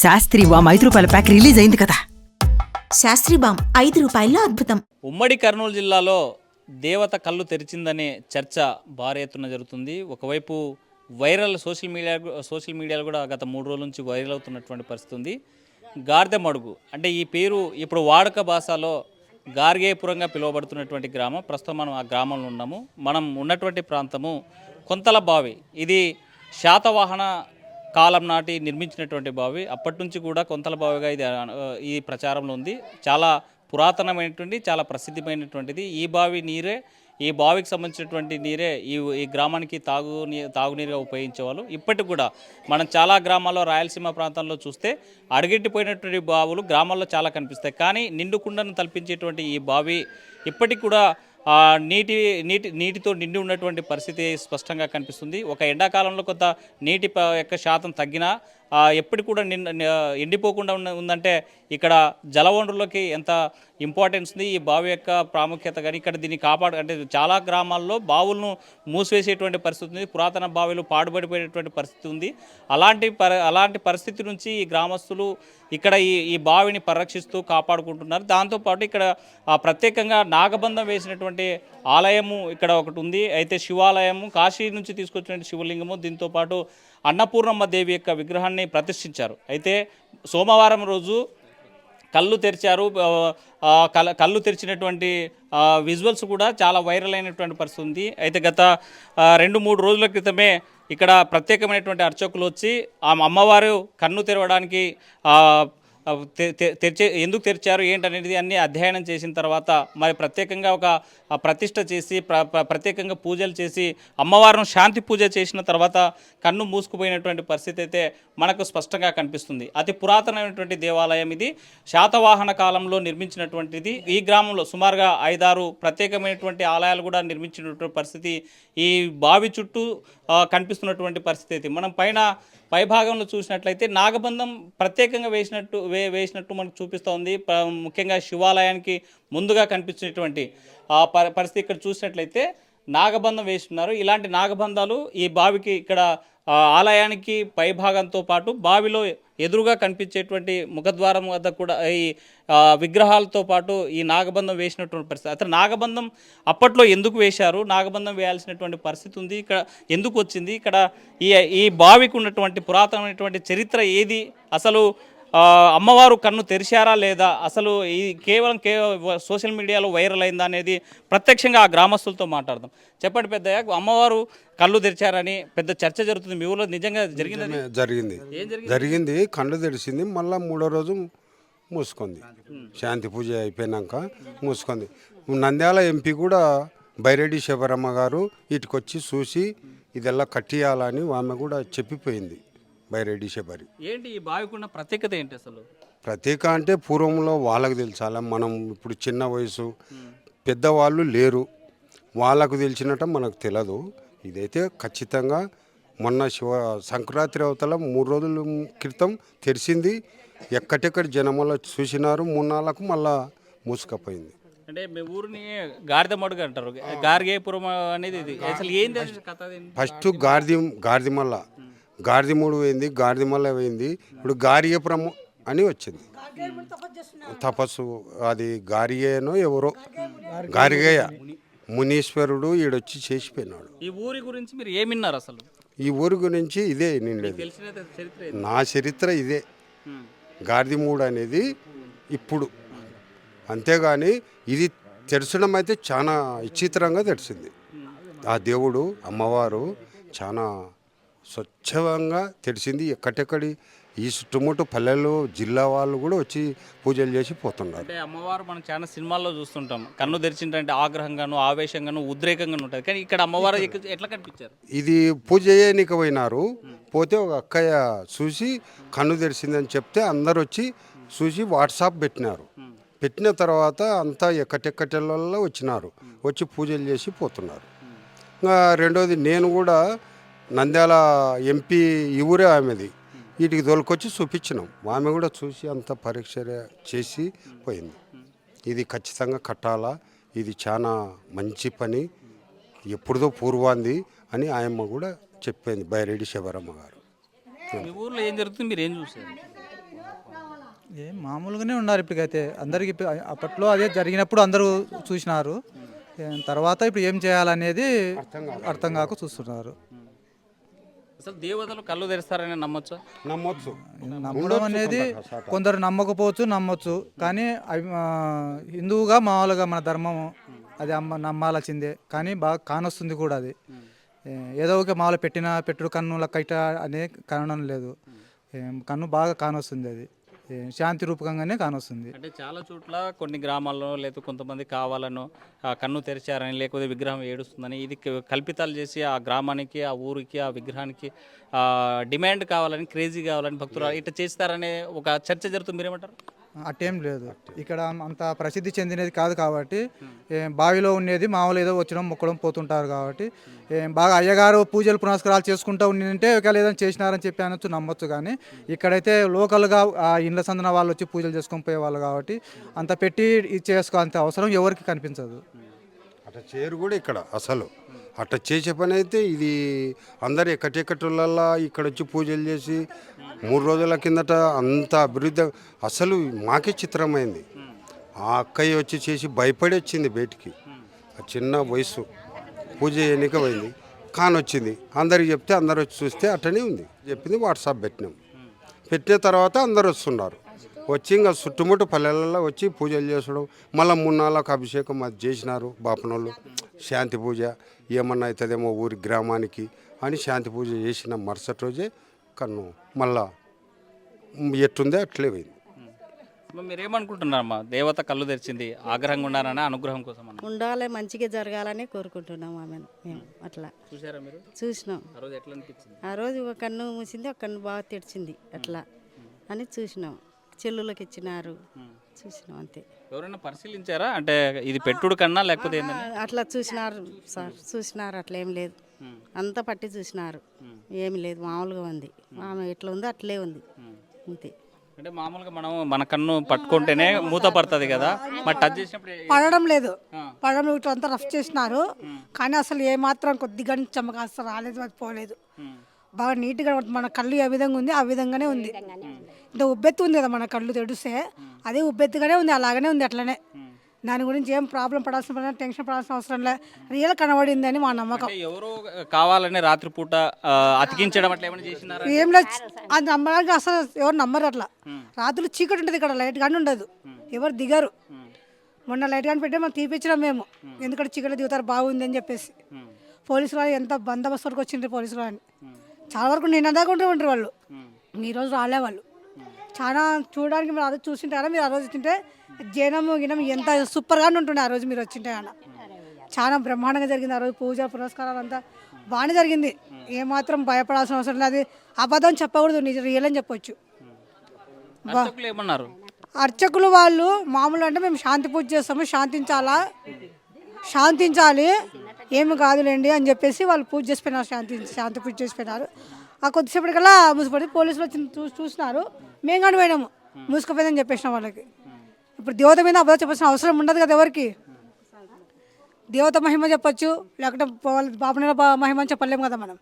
శాస్త్రి వామ్ 5 రూపాయల pack release అయింది కదా. శాస్త్రి బామ్ 5 రూపాయల్లో అద్భుతం. ఉమ్మడి కర్నూలు జిల్లాలో దేవత కళ్ళు తెరిచిందనే చర్చ భారీ ఎత్తున జరుగుతుంది. ఒకవైపు వైరల్ సోషల్ మీడియాలో కూడా గత 3 రోజుల నుంచి వైరల్ అవుతున్నటువంటి పరిస్థితి ఉంది. గార్దెమడుగు అంటే ఈ పేరు ఇప్పుడు వాడుక భాషలో గార్గేపురంగా పిలువబడుతున్నటువంటి గ్రామం. ప్రస్తుతం మనం ఆ గ్రామంలో ఉన్నాము. మనం ఉన్నటువంటి ప్రాంతము కొంతల బావి. ఇది శాతవాహన కాలం నాటి నిర్మించినటువంటి బావి. అప్పటి నుంచి కూడా కొంతల బావిగా ఇది ఈ ప్రచారంలో ఉంది. చాలా పురాతనమైనటువంటి చాలా ప్రసిద్ధమైనటువంటిది. ఈ బావికి సంబంధించినటువంటి నీరే ఈ గ్రామానికి తాగునీరుగా ఉపయోగించేవాళ్ళు. ఇప్పటికి కూడా మనం చాలా గ్రామాల్లో రాయలసీమ ప్రాంతంలో చూస్తే అడుగెట్టిపోయినటువంటి బావులు గ్రామాల్లో చాలా కనిపిస్తాయి. కానీ నిండుకుండను తలపించేటువంటి ఈ బావి ఇప్పటికి కూడా నీటితో నిండి ఉన్నటువంటి పరిస్థితి స్పష్టంగా కనిపిస్తుంది. ఒక ఎండాకాలంలో కొంత నీటి యొక్క శాతం తగ్గినా ఎప్పటికి కూడా ఎండిపోకుండా ఉందంటే ఇక్కడ జలవనరులకి ఎంత ఇంపార్టెన్స్ ఉంది, ఈ బావి యొక్క ప్రాముఖ్యత కానీ ఇక్కడ దీన్ని అంటే చాలా గ్రామాల్లో బావులను మూసివేసేటువంటి పరిస్థితి ఉంది. పురాతన బావిలు పాడుబడిపోయేటువంటి పరిస్థితి ఉంది. అలాంటి పరిస్థితి నుంచి ఈ గ్రామస్తులు ఇక్కడ ఈ బావిని పరిరక్షిస్తూ కాపాడుకుంటున్నారు. దాంతోపాటు ఇక్కడ ప్రత్యేకంగా నాగబంధం వేసినటువంటి ఆలయము ఇక్కడ ఒకటి ఉంది. అయితే శివాలయము కాశీ నుంచి తీసుకొచ్చినటువంటి శివలింగము, దీంతోపాటు అన్నపూర్ణమ్మ దేవి యొక్క విగ్రహాన్ని ప్రతిష్ఠించారు. అయితే సోమవారం రోజు కళ్ళు తెరిచారు. కళ్ళు తెరిచినటువంటి విజువల్స్ కూడా చాలా వైరల్ అయినటువంటి పరిస్థితి ఉంది. అయితే గత 2-3 రోజుల క్రితమే ఇక్కడ ప్రత్యేకమైనటువంటి అర్చకులు వచ్చి ఆ అమ్మవారు కన్ను తెరవడానికి ఎందుకు తెరిచారు ఏంటనేది అన్ని అధ్యయనం చేసిన తర్వాత మరి ప్రత్యేకంగా ఒక ప్రతిష్ట చేసి ప్రత్యేకంగా పూజలు చేసి అమ్మవారిని శాంతి పూజ చేసిన తర్వాత కన్ను మూసుకుపోయినటువంటి పరిస్థితి అయితే మనకు స్పష్టంగా కనిపిస్తుంది. అతి పురాతనమైనటువంటి దేవాలయం ఇది. శాతవాహన కాలంలో నిర్మించినటువంటిది. ఈ గ్రామంలో సుమారుగా 5-6 ప్రత్యేకమైనటువంటి ఆలయాలు కూడా నిర్మించినటువంటి పరిస్థితి ఈ బావి చుట్టూ కనిపిస్తున్నటువంటి పరిస్థితి అయితే మనం పైభాగంలో చూసినట్లయితే నాగబంధం ప్రత్యేకంగా వేసినట్టు మనకు చూపిస్తూ ఉంది. ముఖ్యంగా శివాలయానికి ముందుగా కనిపించినటువంటి పరిస్థితి ఇక్కడ చూసినట్లయితే నాగబంధం వేస్తున్నారు. ఇలాంటి నాగబంధాలు ఈ బావికి ఇక్కడ ఆలయానికి పైభాగంతో పాటు బావిలో ఎదురుగా కనిపించేటువంటి ముఖద్వారం వద్ద కూడా ఈ విగ్రహాలతో పాటు ఈ నాగబంధం వేసినటువంటి పరిస్థితి. అతను నాగబంధం అప్పట్లో ఎందుకు వేశారు, నాగబంధం వేయాల్సినటువంటి పరిస్థితి ఉంది, ఇక్కడ ఎందుకు వచ్చింది, ఇక్కడ ఈ బావికి ఉన్నటువంటి పురాతనమైనటువంటి చరిత్ర ఏది, అసలు అమ్మవారు కన్ను తెరిచారా లేదా, అసలు ఈ కేవలం సోషల్ మీడియాలో వైరల్ అయిందా అనేది ప్రత్యక్షంగా ఆ గ్రామస్తులతో మాట్లాడదాం. చెప్పండి పెద్దయ్య, అమ్మవారు కళ్ళు తెరిచారని పెద్ద చర్చ జరుగుతుంది. మీ ఊళ్ళో నిజంగా జరిగింది. కళ్ళు తెరిచింది, మళ్ళీ 3వ రోజు మూసుకుంది. శాంతి పూజ అయిపోయినాక మూసుకుంది. నంద్యాల ఎంపీ కూడా బైరెడ్డి శబరమ్మ గారు ఇటుకొచ్చి చూసి ఇదెల్లా కట్టియాలని ఆమె కూడా చెప్పిపోయింది. బైరెడ్డి శబరి ఏంటి ఈ బావికున్న ప్రత్యేకత ఏంటి? అసలు ప్రత్యేక అంటే పూర్వంలో వాళ్ళకు తెలుసాల, మనం ఇప్పుడు చిన్న వయసు పెద్దవాళ్ళు లేరు, వాళ్ళకు తెలిసినట్టు మనకు తెలియదు. ఇదైతే ఖచ్చితంగా మొన్న సంక్రాంతి అవతల 3 రోజుల క్రితం తెరిచింది. ఎక్కటెక్కడ జనమల చూసినారు. 3-4 మళ్ళా మూసుకపోయింది. అంటే మీ ఊరిని గార్దెమడుగు అంటారు, గార్గేపురం అనేది ఇది. అసలు ఏంటి కథ? ఫస్ట్ గార్దిమల్ల గార్దిమూడు పోయింది, గార్దిమల్ల పోయింది, ఇప్పుడు గార్గేపురం అని వచ్చింది. తపస్సు అది గారిగేనో ఎవరో గారిగయ్య మునీశ్వరుడు ఈడొచ్చి చేసిపోయినాడు. ఈ ఊరి గురించి మీరు ఏమిన్నారు? అసలు ఈ ఊరి గురించి ఇదే నిండేది, నా చరిత్ర ఇదే. గార్దిమూడు అనేది ఇప్పుడు, అంతేగాని ఇది తెరచడం అయితే చాలా విచిత్రంగా తెరిచింది. ఆ దేవుడు అమ్మవారు చాలా స్వచ్ఛంగా తెరిచింది. ఎక్కటెక్కడి ఈ చుట్టుముట్టు పల్లెలు జిల్లా వాళ్ళు కూడా వచ్చి పూజలు చేసి పోతున్నారు. అంటే అమ్మవారు మనం చాలా సినిమాల్లో చూస్తుంటాం, కన్ను తెరిచిందంటే ఆగ్రహంగాను ఆవేశంగాను ఉద్రేకంగాను ఉంటుంది. కానీ ఇక్కడ అమ్మవారు ఎట్లా కనిపించారు? ఇది పూజ చేయనీకి పోయినారు. పోతే ఒక అక్కయ్య చూసి కన్ను తెరిచిందని చెప్తే అందరు వచ్చి చూసి వాట్సాప్ పెట్టినారు. పెట్టిన తర్వాత అంతా ఎక్కటెక్కటెళ్ళల్లో వచ్చినారు, వచ్చి పూజలు చేసి పోతున్నారు. ఇంకా రెండోది, నేను కూడా నంద్యాల ఎంపీ ఈ ఊరే ఆమెది, వీటికి తోలుకొచ్చి చూపించినాం. ఆమె కూడా చూసి అంత పరీక్ష చేసి పోయింది. ఇది ఖచ్చితంగా కట్టాలా, ఇది చాలా మంచి పని, ఎప్పుడుదో పూర్వాంది అని ఆయమ్మ కూడా చెప్పింది, బైరెడ్డి శబరమ్మ గారు. మీ ఊర్లో ఏం జరుగుతుంది, మీరు ఏం చూసారు? ఏం మామూలుగానే ఉన్నారు ఇప్పటికైతే అందరికి అప్పట్లో అదే జరిగినప్పుడు అందరూ చూసినారు. తర్వాత ఇప్పుడు ఏం చేయాలనేది అర్థం కాక చూస్తున్నారు. అసలు దేవతలు కళ్ళు తెరుస్తారని నమ్మొచ్చా? నమ్మొచ్చు. నమ్మడం అనేది కొందరు నమ్మకపోవచ్చు, నమ్మొచ్చు. కానీ హిందువుగా మామూలుగా మన ధర్మం అది నమ్మాల్సిందే. కానీ బాగా కానొస్తుంది కూడా అది. ఏదో ఒక మామూలు పెట్టుడు కన్నుల కైట అనే కారణం లేదు. కన్ను బాగా కానొస్తుంది, అది శాంతి రూపకంగానే కానొస్తుంది. అంటే చాలా చోట్ల కొన్ని గ్రామాల్లో లేదా కొంతమంది కావాలను కన్ను తెరిచారని లేకపోతే విగ్రహం ఏడుస్తుందని ఇది కల్పితాలు చేసి ఆ గ్రామానికి ఆ ఊరికి ఆ విగ్రహానికి డిమాండ్ కావాలని క్రేజీ కావాలని భక్తులు ఇట్లా చేస్తారనే ఒక చర్చ జరుగుతుంది. మీరేమంటారు? అట్టేం లేదు. ఇక్కడ అంత ప్రసిద్ధి చెందినది కాదు కాబట్టి బావిలో ఉండేది మామూలు ఏదో వచ్చిన మొక్కడం పోతుంటారు కాబట్టి బాగా అయ్యగారు పూజలు పునస్కారాలు చేసుకుంటూ ఉండింటే ఒకవేళ ఏదైనా చేసినారని చెప్పి అనొచ్చు, నమ్మొచ్చు. కానీ ఇక్కడైతే లోకల్గా ఇండ్ల సందన వాళ్ళు వచ్చి పూజలు చేసుకొని పోయేవాళ్ళు కాబట్టి అంత పెట్టి ఇది చేసుకోవాలంత అవసరం ఎవరికి కనిపించదు. అట్లా చేయరు కూడా ఇక్కడ. అసలు అట్లా చేసే పని అయితే ఇది అందరు ఎక్కటెక్కటోళ్ళల్లా ఇక్కడ వచ్చి పూజలు చేసి 3 రోజుల కిందట అంత అభివృద్ధి అసలు మాకే చిత్రమైంది. ఆ అక్కయ్య వచ్చి చేసి భయపడి వచ్చింది బయటికి. ఆ చిన్న వయసు పూజ ఎన్నిక పోయింది, కానొచ్చింది. అందరికి చెప్తే అందరు వచ్చి చూస్తే అట్టనే ఉంది. చెప్పింది వాట్సాప్ పెట్టినాం. పెట్టిన తర్వాత అందరు వస్తున్నారు. వచ్చి ఇంకా చుట్టుముట్టు పల్లెలలో వచ్చి పూజలు చేసుడు. మళ్ళీ 3 నాళ్ళకు అభిషేకం అది చేసినారు బాపనోళ్ళు. శాంతి పూజ ఏమన్నా అవుతుందేమో ఊరి గ్రామానికి అని శాంతి పూజ చేసిన మరుసటి రోజే కన్ను మళ్ళా ఎట్టుందే అట్లే పోయింది. మీరేమనుకుంటున్నారమ్మా? దేవత కళ్ళు తెరిచింది, ఆగ్రహంగా ఉండాలన్నా అనుగ్రహం కోసం ఉండాలి, మంచిగా జరగాలని కోరుకుంటున్నాం ఆమెను. మేము అట్లా చూసారా మీరు? చూసినాం. ఆ రోజు ఎట్లా అనిపించింది? ఆ రోజు ఒక కన్ను మూసింది, ఒక కన్ను బాగా తెరిచింది అట్లా అని చూసినాం. చెల్లులకు ఇచ్చినారు, చూసినాం అంతే. ఎవరైనా పరిశీలించారా? అంటే ఇది పెట్టుడు కన్నా లేకపోతే అట్లా చూసినారు సార్, చూసినారు. అట్లా ఏం లేదు, అంతా పట్టి చూసినారు. ఏమి లేదు, మామూలుగా ఉంది. ఆమె ఎట్లా ఉందో అట్లే ఉంది అంతే. అంటే మామూలుగా మనం మన కన్ను పట్టుకుంటేనే మూత పడుతుంది కదా, మరి టచ్ చేసినప్పుడు పడడం లేదు. పడడం ఇట్లా అంతా రఫ్ చేసినారు. కానీ అసలు ఏమాత్రం కొద్దిగా చెమ్మక అసలు రాలేదు, అది పోలేదు. బాగా నీట్గా మన కళ్ళు ఏ విధంగా ఉంది ఆ విధంగానే ఉంది. ఇంత ఉబ్బెత్తు ఉంది కదా మన కళ్ళు తెడిస్తే, అదే ఉబ్బెత్తుగానే ఉంది, అలాగనే ఉంది అట్లనే. దాని గురించి ఏం ప్రాబ్లం పడాల్సిన పని, టెన్షన్ పడాల్సిన అవసరం లేదు. రియల్ కనబడింది అని మా నమ్మకం. ఎవరో కావాలని రాత్రిపూట అతికించడం అట్లా ఏమైనా చేసినారా? ఏం లేదు, అది నమ్మడానికి అసలు ఎవరు నమ్మరు. అట్లా రాత్రులు చీకటి ఉంటుంది ఇక్కడ, లైట్ కానీ ఉండదు, ఎవరు దిగరు. మొన్న లైట్ కానీ పెట్టే మనం తీపిచ్చినాం మేము, ఎందుకంటే చీకటి దిగుతారు బాగుంది అని చెప్పేసి. పోలీసులు వాళ్ళు ఎంత బందోబస్తు వరకు వచ్చిండ్రు పోలీసులు అని. చాలా వరకు నిన్న దాకా ఉంటారు వాళ్ళు, ఈరోజు రాలే వాళ్ళు. చాలా చూడడానికి మీరు ఆ రోజు చూసింటే కదా, మీరు ఆ రోజు వచ్చింటే జనము గినం ఎంత సూపర్గానే ఉంటుండే. ఆ రోజు మీరు వచ్చింటే కదా చాలా బ్రహ్మాండంగా జరిగింది. ఆ రోజు పూజ పురస్కారాలు అంతా బాగానే జరిగింది. ఏమాత్రం భయపడాల్సిన అవసరం లేదు. అది అబద్ధం చెప్పకూడదు, నిజం రియల్ అని చెప్పొచ్చు. ఏమన్నారు అర్చకులు వాళ్ళు మామూలు అంటే మేము శాంతి పూజ చేస్తాము, శాంతించాలి, ఏమి కాదులేండి అని చెప్పేసి వాళ్ళు పూజ చేసిపోయినారు, శాంతి పూజ చేసిపోయినారు. ఆ కొద్దిసేపటికల్లా మూసిపడి పోలీసులు వచ్చి చూసినారు. మేము కానీ పోయినాము, మూసుకుపోయిందని చెప్పేసినాం వాళ్ళకి. ఇప్పుడు దేవత మీద అబద్ధం చెప్పాల్సిన అవసరం ఉండదు కదా ఎవరికి. దేవత మహిమ చెప్పొచ్చు, లేకపోతే బాబునేల మహిమ అని చెప్పలేము కదా మనం.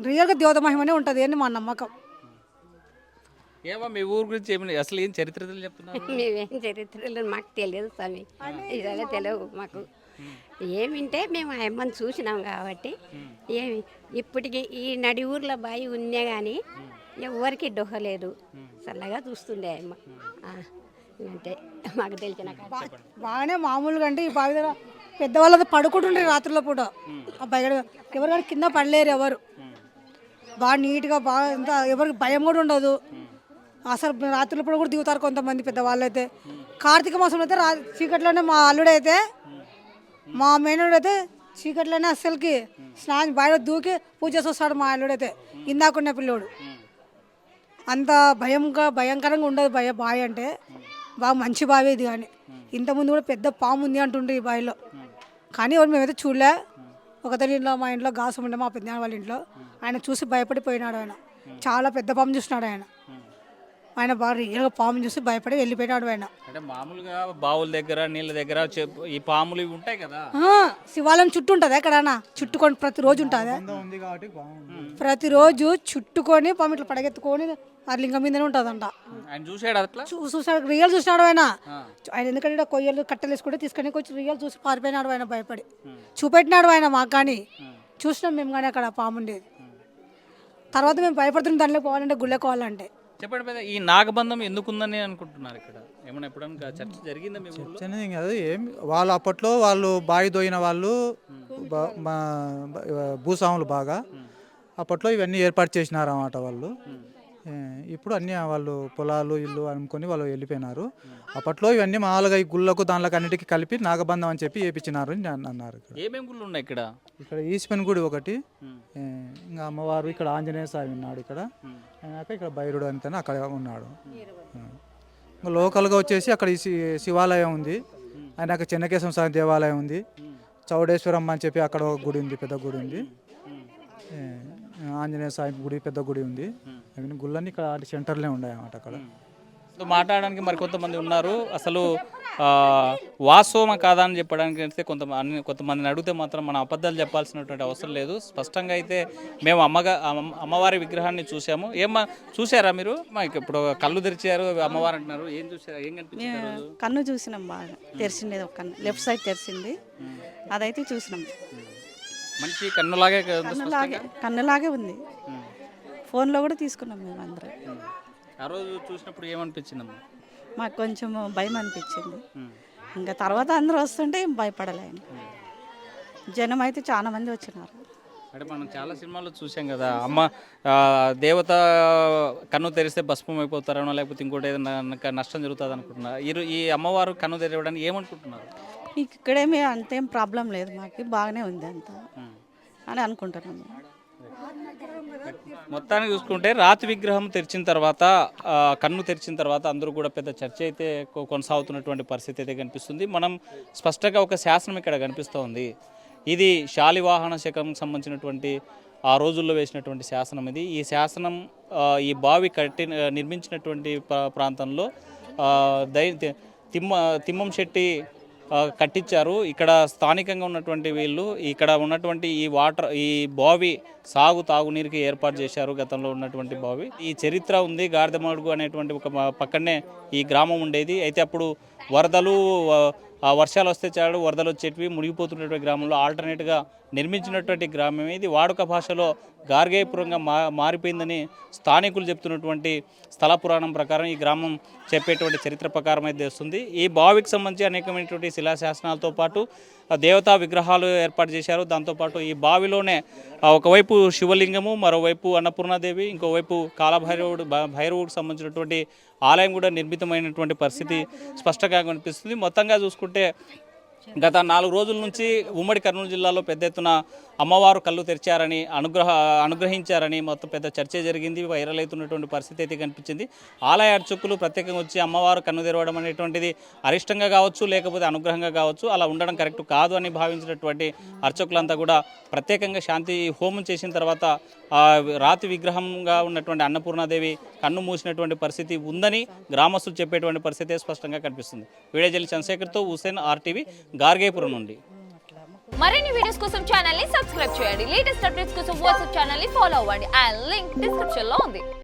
రియల్గా దేవత మహిమనే ఉంటుంది అని మా నమ్మకం. ఏమో మీ ఊరు గురించి ఏమి అసలు ఏం చరిత్రలు చెప్తున్నారు? మేమేం చరిత్రలు మాకు తెలియదు స్వామి, ఇదే తెలియదు మాకు. ఏమింటే మేము ఆ అమ్మని చూసినాం కాబట్టి ఏమి ఇప్పటికి ఈ నడి ఊర్లో బాయి ఉన్నా కానీ ఎవరికి డొహలేదు, చల్లగా చూస్తుండే అమ్మ. అంటే మాకు తెలిసిన బాగానే మామూలుగా అంటే ఈ బావి దగ్గర పెద్దవాళ్ళతో పడుకుంటుండే రాత్రుల పూట. ఆ బయట ఎవరు కానీ కింద పడలేరు ఎవరు. బాగా నీట్గా బాగా ఎంత ఎవరికి భయం కూడా ఉండదు. అసలు రాత్రుల పూట కూడా దిగుతారు కొంతమంది పెద్దవాళ్ళు అయితే. కార్తీక మాసంలో అయితే చీకట్లోనే మా అల్లుడైతే, మా మేనుడైతే చీకట్లోనే అస్సలకి స్నానం బయట దూకి పూజ చేసి వస్తాడు మా అల్లుడైతే, ఇందాకున్న పిల్లోడు. అంత భయంకరంగా ఉండదు బావి అంటే. బాగా మంచి బావి ఇది. కానీ ఇంతకుముందు కూడా పెద్ద పాము ఉంది అంటుండ్రు ఈ బావిలో, కానీ ఎవరు మేమైతే చూడలే. ఒకతని ఇంట్లో, మా ఇంట్లో గాసం ఉండే మా పెద్దనాన్న వాళ్ళ ఇంట్లో, ఆయన చూసి భయపడిపోయినాడు. ఆయన చాలా పెద్ద పాము చూసినాడు ఆయన. ఆయన బాగా రియల్గా పాము చూసి భయపడి వెళ్ళిపోయినాడు ఆయన. అంటే మామూలుగా బావుల దగ్గర నీళ్ళ దగ్గర ఈ పాములు ఇవి ఉంటాయి కదా, శివాలయం చుట్టూ ఉంటుంది ఎక్కడన్నా చుట్టుకొని ప్రతిరోజు ఉంటుంది, ఉంది కాబట్టి బాగుంది. ప్రతిరోజు చుట్టుకొని పాము ఇట్లా పడగెత్తుకొని ఆ లింగం మీదనే ఉంటుందంట. ఆయన చూసాడు అట్లా. చూసాడు, రియల్ చూసినాడు ఆయన. ఆయన ఎందుకంటే ఇక్కడ కొయ్యలు కట్టెలు వేసుకుంటే తీసుకొని వచ్చి రియల్ చూసి పారిపోయినాడు ఆయన భయపడి. చూపెట్టినాడు ఆయన మాకు, కానీ చూసినాం మేము కానీ అక్కడ పాము ఉండేది. తర్వాత మేము భయపడుతున్నాం దానిలో పోవాలంటే గుళ్ళెకోవాలంటే. చెప్పండి పెద్ద, ఈ నాగబంధం ఎందుకుందని అనుకుంటున్నారు ఇక్కడ? ఏమైనా ఎప్పుడన్నా చర్చ జరిగిందా మీ ఊళ్ళో? చిన్నది కాదు ఏం, వాళ్ళు అప్పట్లో వాళ్ళు బావి దోయిన వాళ్ళు భూస్వాములు బాగా అప్పట్లో ఇవన్నీ ఏర్పాటు చేసినారు అన్నమాట వాళ్ళు. ఇప్పుడు అన్నీ వాళ్ళు పొలాలు ఇల్లు అనుకొని వాళ్ళు వెళ్ళిపోయినారు. అప్పట్లో ఇవన్నీ మామూలుగా ఈ గుళ్ళకు దానిలోకి అన్నిటికీ కలిపి నాగబంధం అని చెప్పి వేయించినారు అని అన్నారు. ఏమేమి గుళ్ళు ఉన్నాయి ఇక్కడ? ఇక్కడ ఈశ్వన్ గుడి ఒకటి, ఇంకా అమ్మవారు, ఇక్కడ ఆంజనేయ స్వామి ఉన్నాడు, ఇక్కడ అయినాక ఇక్కడ భైరుడు అంతనే అక్కడ ఉన్నాడు. ఇంకా లోకల్గా వచ్చేసి అక్కడ శివాలయం ఉంది, అయినాక చెన్నకేశవ స్వామి దేవాలయం ఉంది, చౌడేశ్వరమ్మ అని చెప్పి అక్కడ ఒక గుడి ఉంది, పెద్ద గుడి ఉంది, ఆంజనేయ స్వామి గుడి పెద్ద గుడి ఉంది. గుళ్ళన్నీ ఇక్కడ సెంటర్లే ఉన్నాయి అన్నమాట. అక్కడ మాట్లాడడానికి మరి కొంతమంది ఉన్నారు. అసలు వాస్తవమా కాదా అని చెప్పడానికి అయితే కొంతమందిని అడిగితే మాత్రం మనం అబద్ధాలు చెప్పాల్సినటువంటి అవసరం లేదు. స్పష్టంగా అయితే మేము అమ్మవారి విగ్రహాన్ని చూసాము. చూసారా మీరు? మాకు ఇప్పుడు కళ్ళు తెరిచారు అమ్మవారు అంటున్నారు, ఏం చూసారు? ఏం కనిపించారు? కన్ను చూసినాం, బాగా తెరిచింది, ఒక కన్ను లెఫ్ట్ సైడ్ తెరిచింది, అదైతే చూసినాం. మంచి కన్నులాగే కన్నులాగే ఉంది. ఫోన్లో కూడా తీసుకున్నాం మేము అందరం. ఆ రోజు చూసినప్పుడు ఏమనిపించిందమ్మా? మాకు కొంచెం భయం అనిపించింది. ఇంకా తర్వాత అందరూ వస్తుంటే ఏం భయపడలేను. జనం అయితే చాలా మంది వచ్చినారు. అంటే మనం చాలా సినిమాల్లో చూసాం కదా, అమ్మ దేవత కన్ను తెరిస్తే భస్మం అయిపోతారనో లేకపోతే ఇంకోటి ఏదైనా నష్టం జరుగుతుంది అనుకుంటున్నారు. ఈ అమ్మవారు కన్ను తెరవడానికి ఏమనుకుంటున్నారు? ఇక్కడేమీ అంతేం ప్రాబ్లం లేదు, మాకు బాగానే ఉంది అంతా అని అనుకుంటున్నాము. మొత్తాన్ని చూసుకుంటే రాతి విగ్రహం తెరిచిన తర్వాత, కన్ను తెరిచిన తర్వాత అందరూ కూడా పెద్ద చర్చ అయితే కొనసాగుతున్నటువంటి పరిస్థితి అయితే కనిపిస్తుంది. మనం స్పష్టంగా ఒక శాసనం ఇక్కడ కనిపిస్తూ ఉంది. ఇది శాలివాహన శకం సంబంధించినటువంటి ఆ రోజుల్లో వేసినటువంటి శాసనం ఇది. ఈ శాసనం ఈ బావి నిర్మించినటువంటి ప్రాంతంలో తిమ్మం శెట్టి కట్టించారు. ఇక్కడ స్థానికంగా ఉన్నటువంటి వీళ్ళు ఇక్కడ ఉన్నటువంటి ఈ బావి తాగునీరుకి ఏర్పాటు చేశారు. గతంలో ఉన్నటువంటి బావి, ఈ చరిత్ర ఉంది. గాడిదమడుగు అనేటువంటి ఒక పక్కనే ఈ గ్రామం ఉండేది. అయితే అప్పుడు వరదలు వర్షాలు వస్తే చాలు వరదలు వచ్చేటివి, మునిగిపోతున్నటువంటి గ్రామంలో ఆల్టర్నేట్గా నిర్మించినటువంటి గ్రామం ఇది. వాడుక భాషలో గార్గేయపురంగా మారిపోయిందని స్థానికులు చెప్తున్నటువంటి స్థల పురాణం ప్రకారం ఈ గ్రామం చెప్పేటువంటి చరిత్ర ప్రకారం అయితే వస్తుంది. ఈ బావికి సంబంధించి అనేకమైనటువంటి శిలాశాసనాలతో పాటు దేవతా విగ్రహాలు ఏర్పాటు చేశారు. దాంతోపాటు ఈ బావిలోనే ఒకవైపు శివలింగము, మరోవైపు అన్నపూర్ణాదేవి, ఇంకోవైపు భైరవుడికి సంబంధించినటువంటి ఆలయం కూడా నిర్మితమైనటువంటి పరిస్థితి స్పష్టంగా కనిపిస్తుంది. మొత్తంగా చూసుకుంటే గత 4 రోజుల నుంచి ఉమ్మడి కర్నూలు జిల్లాలో పెద్ద ఎత్తున అమ్మవారు కళ్ళు తెరిచారని అనుగ్రహించారని మొత్తం పెద్ద చర్చ జరిగింది. వైరల్ అవుతున్నటువంటి పరిస్థితి అయితే కనిపించింది. ఆలయ అర్చకులు ప్రత్యేకంగా వచ్చి అమ్మవారు కన్ను తెరవడం అనేటువంటిది అరిష్టంగా కావచ్చు, లేకపోతే అనుగ్రహంగా కావచ్చు, అలా ఉండడం కరెక్ట్ కాదు అని భావించినటువంటి అర్చకులంతా కూడా ప్రత్యేకంగా శాంతి హోమం చేసిన తర్వాత రాతి విగ్రహంగా ఉన్నటువంటి అన్నపూర్ణాదేవి కన్ను మూసినటువంటి పరిస్థితి ఉందని గ్రామస్తులు చెప్పేటువంటి పరిస్థితి స్పష్టంగా కనిపిస్తుంది. Video journalist చంద్రశేఖర్తో Hussain, RTV, Gargepuram నుండి. మరిన్ని వీడియోస్ కోసం ఛానల్ ని సబ్స్క్రైబ్ చేయండి. లేటెస్ట్ అప్డేట్స్ కోసం వాట్సాప్ ఛానల్ ని ఫాలో అవ్వండి. ఆ లింక్ డిస్క్రిప్షన్ లో ఉంది.